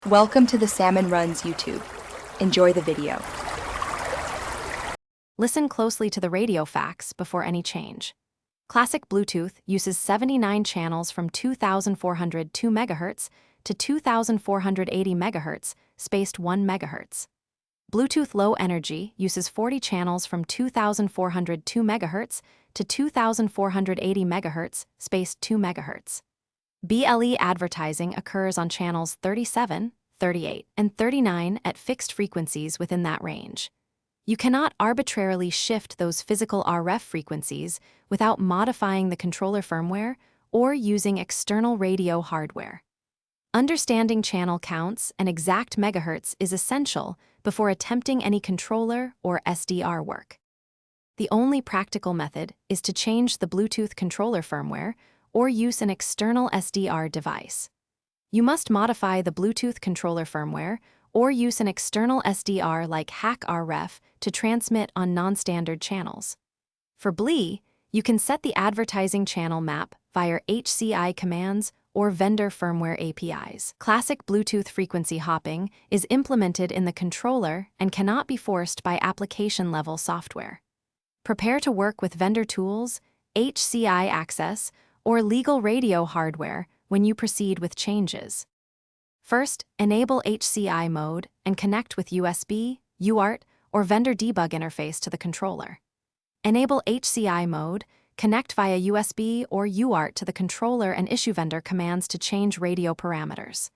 Welcome to the Salmon Runs YouTube. Enjoy the video. Listen closely to the radio facts before any change. Classic Bluetooth uses 79 channels from 2402 MHz to 2480 MHz, spaced 1 MHz. Bluetooth Low Energy uses 40 channels from 2402 MHz to 2480 MHz, spaced 2 MHz. BLE advertising occurs on channels 37, 38, and 39 at fixed frequencies within that range. You cannot arbitrarily shift those physical RF frequencies without modifying the controller firmware or using external radio hardware. Understanding channel counts and exact megahertz is essential before attempting any controller or SDR work. The only practical method is to change the Bluetooth controller firmware or use an external SDR device. You must modify the Bluetooth controller firmware or use an external SDR like HackRF to transmit on non-standard channels. For BLE, you can set the advertising channel map via HCI commands or vendor firmware APIs. Classic Bluetooth frequency hopping is implemented in the controller and cannot be forced by application-level software. Prepare to work with vendor tools, HCI access, or legal radio hardware when you proceed with changes. First, enable HCI mode and connect with USB, UART, or vendor debug interface to the controller. Enable HCI mode, connect via USB or UART to the controller and issue vendor commands to change radio parameters.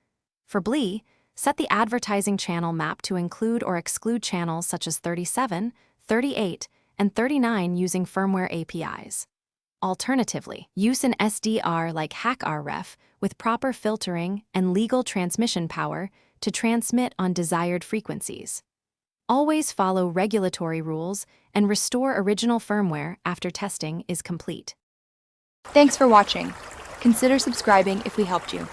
For BLE, set the advertising channel map to include or exclude channels such as 37, 38, and 39 using firmware APIs. Alternatively, use an SDR like HackRF with proper filtering and legal transmission power to transmit on desired frequencies. Always follow regulatory rules and restore original firmware after testing is complete. Thanks for watching. Consider subscribing if we helped you.